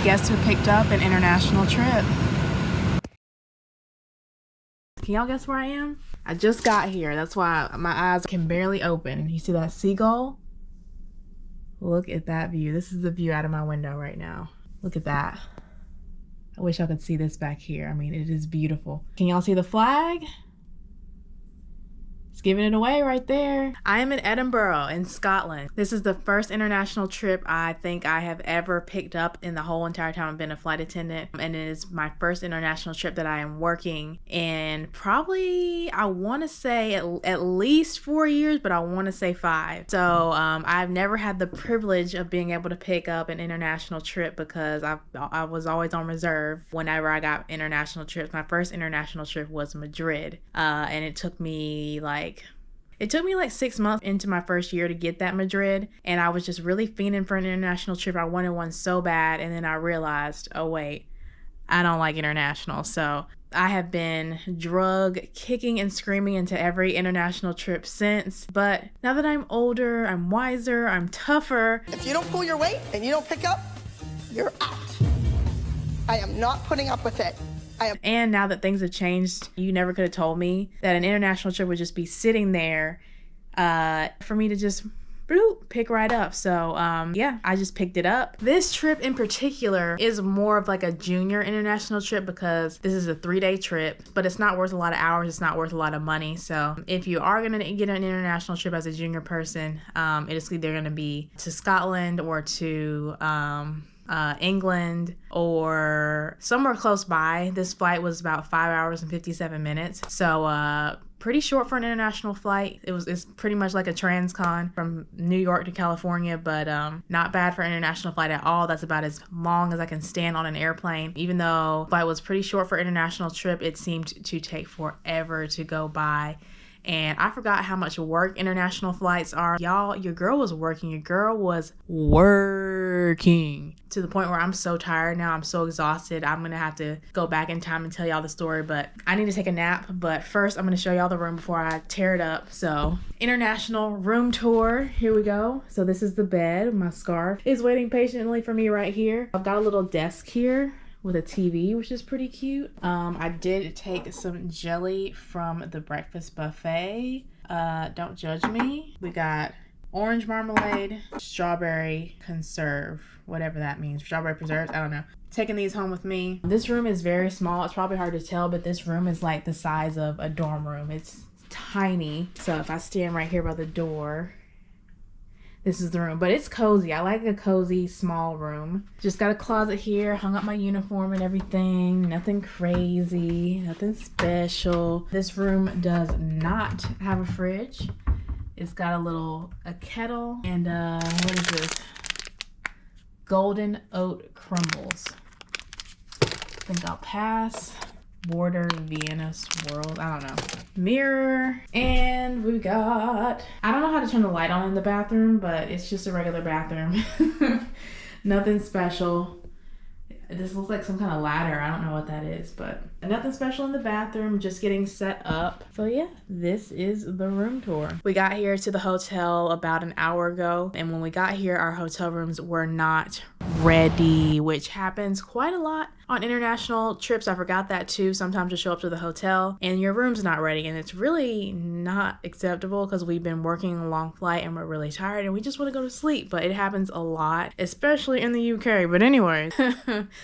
Guess who picked up an international trip? Can y'all guess where I am? I just got here. That's why my eyes can barely open. You see that seagull? Look at that view. This is the view out of my window right now. Look at that. I wish I could see this back here. I mean, it is beautiful. Can y'all see the flag? It's giving it away right there. I am in Edinburgh in Scotland. This is the first international trip I think I have ever picked up in the whole entire time I've been a flight attendant. And it is my first international trip that I am working in probably, I want to say at least 4 years, but I want to say 5. So I've never had the privilege of being able to pick up an international trip because I was always on reserve whenever I got international trips. My first international trip was Madrid, and it took me like 6 months into my first year to get that Madrid, and I was just really fiending for an international trip. I wanted one so bad, and then I realized, oh wait, I don't like international. So I have been drug kicking and screaming into every international trip since. But now that I'm older, I'm wiser, I'm tougher. If you don't pull your weight and you don't pick up, you're out. I am not putting up with it. And now that things have changed, you never could have told me that an international trip would just be sitting there for me to just bloop, pick right up. So yeah, I just picked it up. This trip in particular is more of like a junior international trip because this is a 3-day trip, but it's not worth a lot of hours. It's not worth a lot of money. So if you are going to get an international trip as a junior person, it is either going to be to Scotland or to England or somewhere close by. This flight was about 5 hours and 57 minutes. So pretty short for an international flight. It's pretty much like a transcon from New York to California, but not bad for an international flight at all. That's about as long as I can stand on an airplane. Even though the flight was pretty short for an international trip, it seemed to take forever to go by. And I forgot how much work international flights are. Y'all, your girl was working. Your girl was working to the point where I'm so tired now. I'm so exhausted. I'm going to have to go back in time and tell y'all the story, but I need to take a nap. But first, I'm going to show y'all the room before I tear it up. So, international room tour. Here we go. So this is the bed. My scarf is waiting patiently for me right here. I've got a little desk here with a TV, which is pretty cute. I did take some jelly from the breakfast buffet. Don't judge me. We got orange marmalade, strawberry conserve, whatever that means. Strawberry preserves, I don't know. Taking these home with me. This room is very small. It's probably hard to tell, but this room is like the size of a dorm room. It's tiny. So if I stand right here by the door, this is the room, but it's cozy. I like a cozy, small room. Just got a closet here, hung up my uniform and everything. Nothing crazy, nothing special. This room does not have a fridge. It's got a kettle and what is this? Golden oat crumbles. I think I'll pass. Border Vienna swirls, I don't know. Mirror, and we got, I don't know how to turn the light on in the bathroom, but it's just a regular bathroom. Nothing special. This looks like some kind of ladder. I don't know what that is, but nothing special in the bathroom, just getting set up. So yeah, this is the room tour. We got here to the hotel about an hour ago, and when we got here, our hotel rooms were not ready, which happens quite a lot on international trips. I forgot that too. Sometimes you show up to the hotel and your room's not ready, and it's really not acceptable because we've been working a long flight and we're really tired and we just want to go to sleep. But it happens a lot, especially in the UK. But anyways,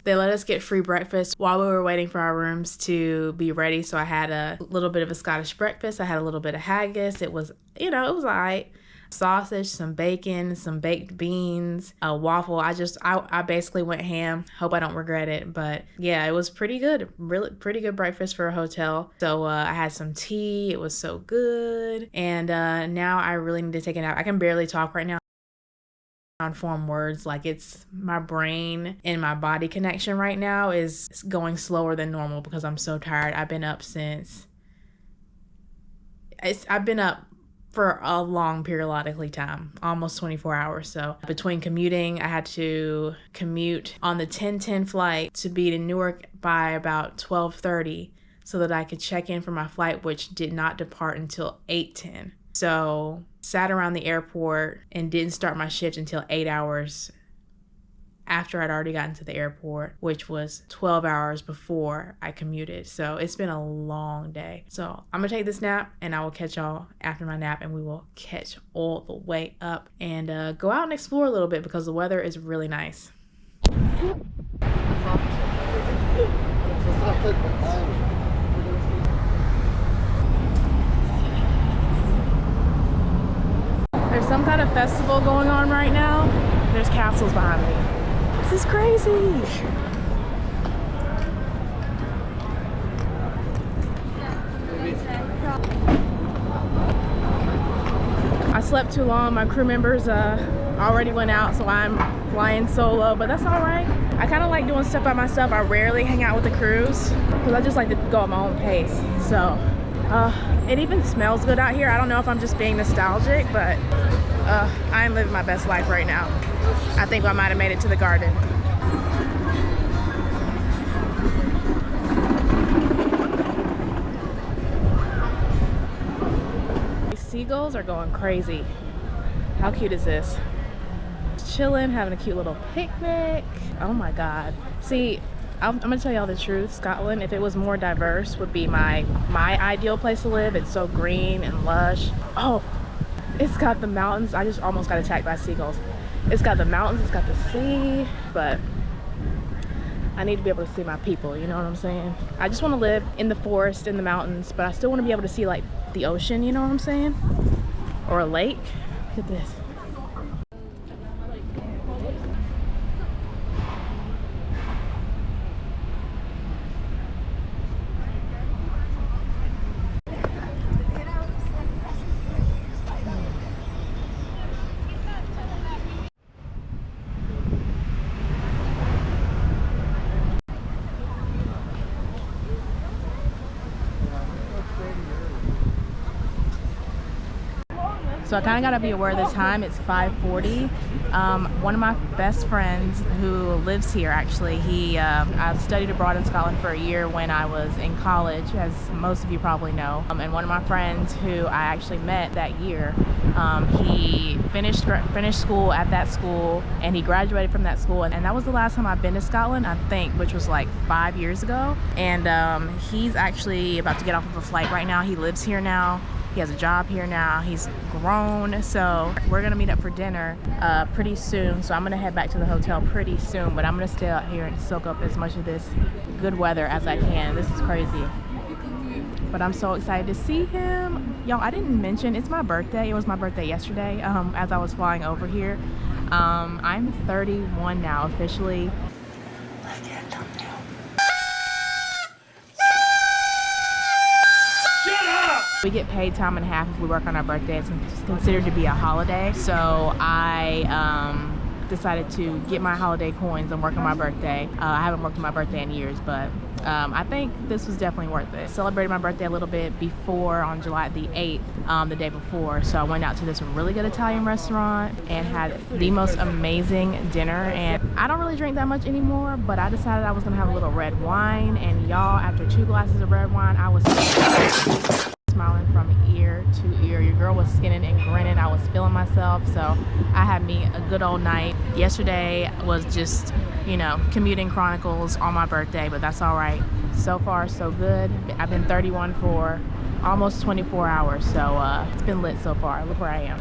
they let us get free breakfast while we were waiting for our rooms to be ready. So I had a little bit of a Scottish breakfast. I had a little bit of haggis. It was, it was all right. Sausage, some bacon, some baked beans, a waffle. I basically went ham. Hope I don't regret it, but yeah, it was pretty good. Really pretty good breakfast for a hotel. So I had some tea. It was so good. And now I really need to take a nap. I can barely talk right now on form words. Like, it's my brain and my body connection right now is going slower than normal because I'm so tired. I've been up for a long periodically time, almost 24 hours. So between commuting, I had to commute on the 10:10 flight to be in Newark by about 12:30 so that I could check in for my flight, which did not depart until 8:10. So sat around the airport and didn't start my shift until 8 hours after I'd already gotten to the airport, which was 12 hours before I commuted. So it's been a long day. So I'm gonna take this nap and I will catch y'all after my nap, and we will catch all the way up and go out and explore a little bit because the weather is really nice. There's some kind of festival going on right now. There's castles behind me. This is crazy. I slept too long. My crew members already went out, so I'm flying solo, but that's all right. I kind of like doing stuff by myself. I rarely hang out with the crews because I just like to go at my own pace. So it even smells good out here. I don't know if I'm just being nostalgic, but I am living my best life right now. I think I might have made it to the garden. These seagulls are going crazy. How cute is this? Chilling, having a cute little picnic. Oh my God. See, I'm gonna tell y'all the truth. Scotland, if it was more diverse, would be my ideal place to live. It's so green and lush. Oh, it's got the mountains. I just almost got attacked by seagulls. It's got the mountains, it's got the sea, but I need to be able to see my people, you know what I'm saying? I just want to live in the forest, in the mountains, but I still want to be able to see like the ocean, you know what I'm saying? Or a lake. Look at this. So I kind of got to be aware of the time. It's 5:40. One of my best friends who lives here, actually, I studied abroad in Scotland for a year when I was in college, as most of you probably know. And one of my friends who I actually met that year, he finished school at that school, and he graduated from that school. And that was the last time I've been to Scotland, I think, which was like 5 years ago. And he's actually about to get off of a flight right now. He lives here now. He has a job here now. He's grown. So we're gonna meet up for dinner pretty soon. So I'm gonna head back to the hotel pretty soon, but I'm gonna stay out here and soak up as much of this good weather as I can. This is crazy. But I'm so excited to see him. Y'all, I didn't mention, it's my birthday. It was my birthday yesterday as I was flying over here. I'm 31 now officially. Let's get a thumbnail. We get paid time and a half if we work on our birthday. It's considered to be a holiday. So I decided to get my holiday coins and work on my birthday. I haven't worked on my birthday in years, but I think this was definitely worth it. Celebrated my birthday a little bit before, on July the 8th, the day before. So I went out to this really good Italian restaurant and had the most amazing dinner. And I don't really drink that much anymore, but I decided I was gonna have a little red wine. And y'all, after 2 glasses of red wine, I was smiling from ear to ear. Your girl was skinning and grinning. I was feeling myself. So I had me a good old night. Yesterday was just, you know, commuting chronicles on my birthday, but that's all right. So far, so good. I've been 31 for almost 24 hours. So it's been lit so far. Look where I am.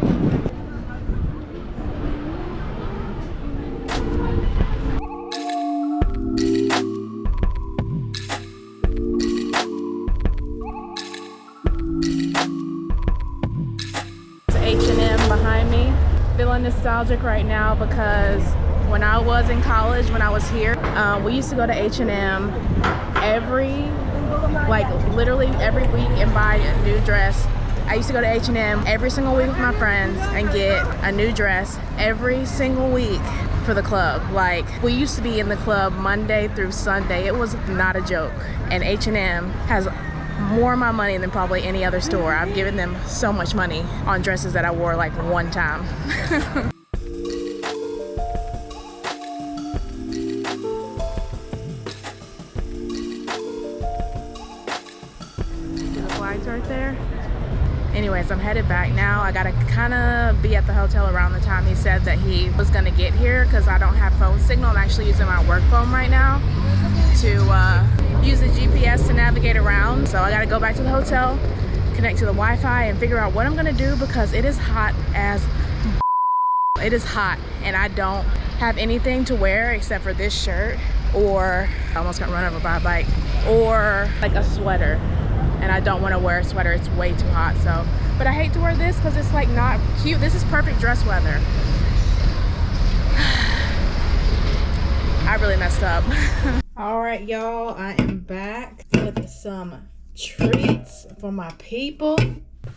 Behind me, feeling nostalgic right now because when I was in college, when I was here, we used to go to H&M literally every week and buy a new dress. I used to go to H&M every single week with my friends and get a new dress every single week for the club. Like, we used to be in the club Monday through Sunday. It was not a joke. And H&M has more of my money than probably any other store. I've given them so much money on dresses that I wore like one time. See the flags right there? Anyways, guys, I'm headed back now. I gotta kind of be at the hotel around the time he said that he was gonna get here because I don't have phone signal. I'm actually using my work phone right now to use the GPS to navigate around. So I gotta go back to the hotel, connect to the Wi-Fi, and figure out what I'm gonna do because it is hot as it is hot and I don't have anything to wear except for this shirt, or I almost got run over by a bike, or like a sweater. And I don't want to wear a sweater, it's way too hot. So, but I hate to wear this because it's like not cute. This is perfect dress weather. I really messed up. All right, y'all, I am back with some treats for my people.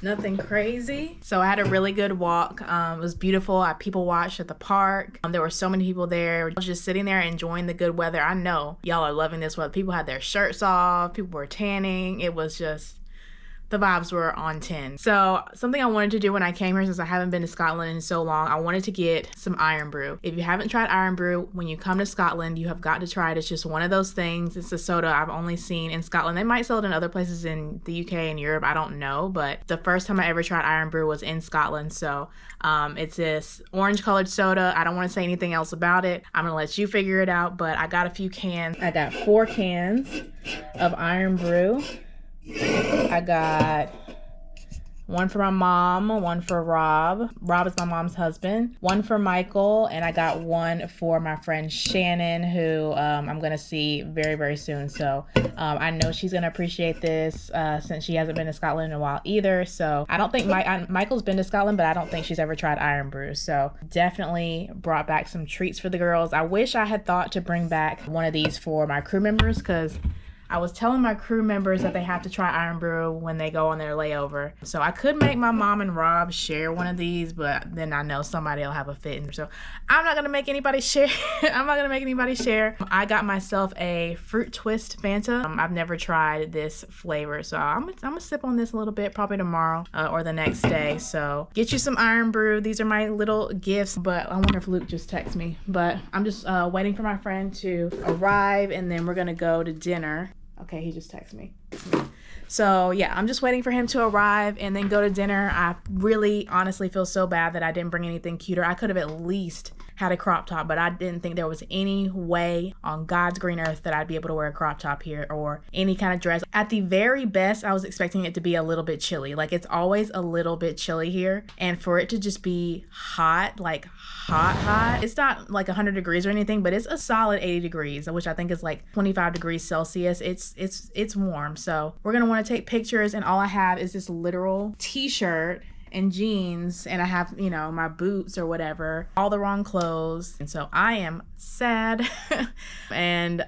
Nothing crazy. So I had a really good walk. It was beautiful. I people watched at the park. There were so many people there. I was just sitting there enjoying the good weather. I know y'all are loving this weather. People had their shirts off. People were tanning. It was just, the vibes were on 10. So something I wanted to do when I came here, since I haven't been to Scotland in so long, I wanted to get some Iron Brew. If you haven't tried Iron Brew, when you come to Scotland, you have got to try it. It's just one of those things. It's a soda I've only seen in Scotland. They might sell it in other places in the UK and Europe, I don't know, but the first time I ever tried Iron Brew was in Scotland. So it's this orange colored soda. I don't want to say anything else about it. I'm gonna let you figure it out, but I got a few cans. I got 4 cans of Iron Brew. I got one for my mom, one for Rob. Rob is my mom's husband. One for Michael, and I got one for my friend Shannon, who I'm gonna see very, very soon. So I know she's gonna appreciate this since she hasn't been to Scotland in a while either. So I don't think Michael's been to Scotland, but I don't think she's ever tried Iron Brew. So definitely brought back some treats for the girls. I wish I had thought to bring back one of these for my crew members, because I was telling my crew members that they have to try Iron Brew when they go on their layover. So I could make my mom and Rob share one of these, but then I know somebody will have a fit. And so I'm not gonna make anybody share. I'm not gonna make anybody share. I got myself a fruit twist Fanta. I've never tried this flavor, so I'm gonna sip on this a little bit, probably tomorrow or the next day. So get you some Iron Brew. These are my little gifts, but I wonder if Luke just texted me. But I'm just waiting for my friend to arrive, and then we're gonna go to dinner. Okay, he just texted me. So yeah, I'm just waiting for him to arrive and then go to dinner. I really honestly feel so bad that I didn't bring anything cuter. I could have at least had a crop top, but I didn't think there was any way on God's green earth that I'd be able to wear a crop top here or any kind of dress. At the very best, I was expecting it to be a little bit chilly. Like, it's always a little bit chilly here, and for it to just be hot, like hot. It's not like 100 degrees or anything, but it's a solid 80 degrees, which I think is like 25 degrees Celsius. It's warm. So we're gonna want to take pictures, and all I have is this literal t-shirt and jeans, and I have, you know, my boots or whatever, all the wrong clothes. And so I am sad. And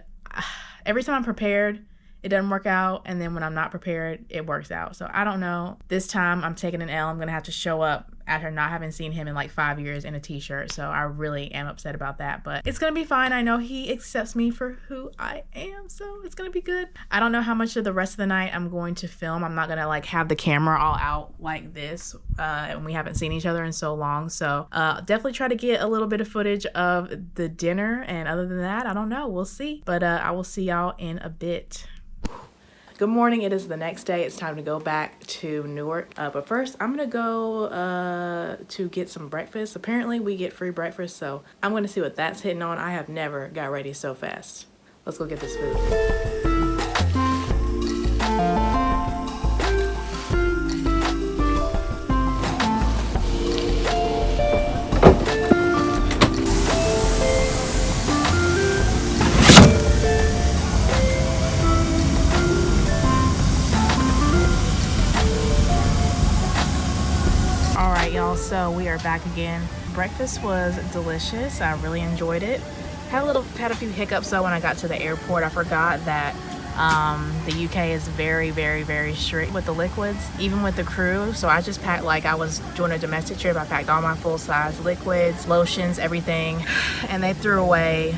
every time I'm prepared, it doesn't work out, and then when I'm not prepared, it works out. So I don't know. This time I'm taking an L. I'm gonna have to show up after not having seen him in like 5 years in a t-shirt. So I really am upset about that, but it's gonna be fine. I know he accepts me for who I am, so it's gonna be good. I don't know how much of the rest of the night I'm going to film. I'm not gonna like have the camera all out like this, and we haven't seen each other in so long. So definitely try to get a little bit of footage of the dinner, and other than that, I don't know, we'll see. But I will see y'all in a bit. Good morning. It is the next day. It's time to go back to Newark. But first, I'm gonna go to get some breakfast. Apparently, we get free breakfast, so I'm gonna see what that's hitting on. I have never got ready so fast. Let's go get this food. Y'all, so we are back again. Breakfast was delicious. I really enjoyed it. Had a few hiccups though when I got to the airport. I forgot that the UK is very, very, very strict with the liquids, even with the crew. So I just packed, like I was doing a domestic trip, I packed all my full-size liquids, lotions, everything, and they threw away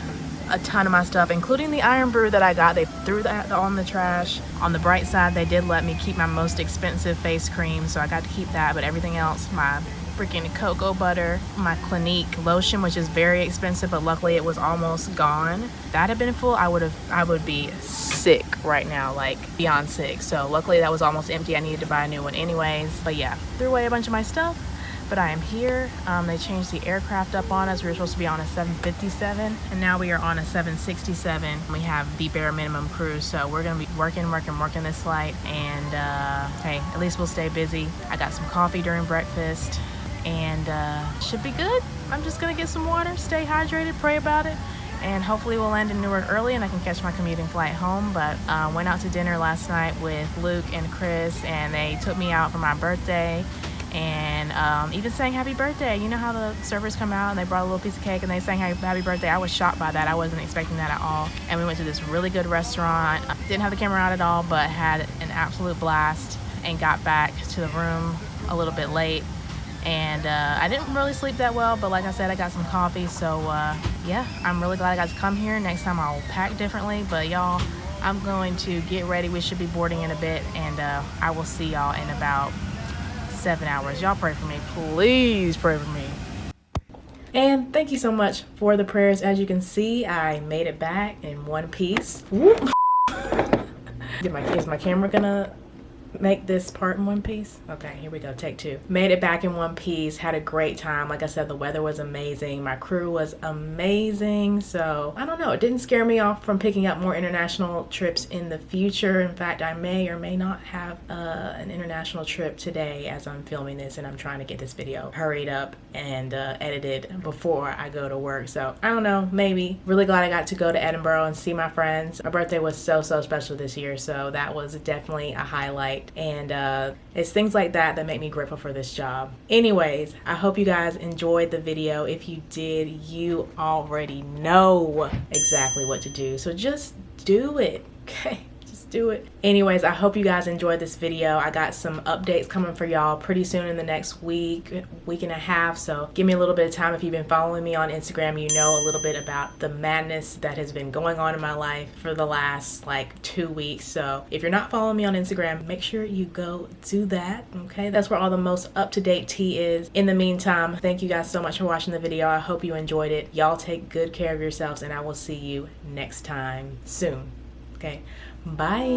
a ton of my stuff, including the Iron Brew that I got. They threw that on the trash. On the bright side, they did let me keep my most expensive face cream, so I got to keep that, but everything else, my freaking cocoa butter, my Clinique lotion, which is very expensive, but luckily it was almost gone. If that had been full, I would be sick right now, like beyond sick. So luckily that was almost empty. I needed to buy a new one anyways. But yeah, threw away a bunch of my stuff. But I am here. They changed the aircraft up on us. We were supposed to be on a 757 and now we are on a 767. We have the bare minimum crew, so we're gonna be working this flight, and hey, at least we'll stay busy. I got some coffee during breakfast and should be good. I'm just gonna get some water, stay hydrated, pray about it, and hopefully we'll land in Newark early and I can catch my commuting flight home. But went out to dinner last night with Luke and Chris, and they took me out for my birthday, and even sang happy birthday. You know how the servers come out and they brought a little piece of cake and they sang happy birthday? I was shocked by that. I wasn't expecting that at all. And we went to this really good restaurant. Didn't have the camera out at all, but had an absolute blast, and got back to the room a little bit late. And I didn't really sleep that well, but like I said, I got some coffee. So yeah, I'm really glad I got to come here. Next time I'll pack differently. But y'all, I'm going to get ready. We should be boarding in a bit, and I will see y'all in about 7 hours. Y'all pray for me, please pray for me. And thank you so much for the prayers. As you can see, I made it back in one piece. Is my camera gonna make this part in one piece? Okay, here we go, take two. Made it back in one piece, had a great time. Like I said, the weather was amazing, my crew was amazing. So I don't know, it didn't scare me off from picking up more international trips in the future. In fact, I may or may not have an international trip today as I'm filming this, and I'm trying to get this video hurried up and edited before I go to work. So I don't know, maybe. Really glad I got to go to Edinburgh and see my friends. My birthday was so special this year, so that was definitely a highlight. And it's things like that that make me grateful for this job. Anyways, I hope you guys enjoyed the video. If you did, you already know exactly what to do, so just do it, okay? Do it. Anyways, I hope you guys enjoyed this video. I got some updates coming for y'all pretty soon in the next week and a half, so give me a little bit of time. If you've been following me on Instagram, you know a little bit about the madness that has been going on in my life for the last like 2 weeks. So if you're not following me on Instagram, make sure you go do that, okay? That's where all the most up-to-date tea is. In the meantime, thank you guys so much for watching the video. I hope you enjoyed it. Y'all take good care of yourselves, and I will see you next time soon, okay? Bye.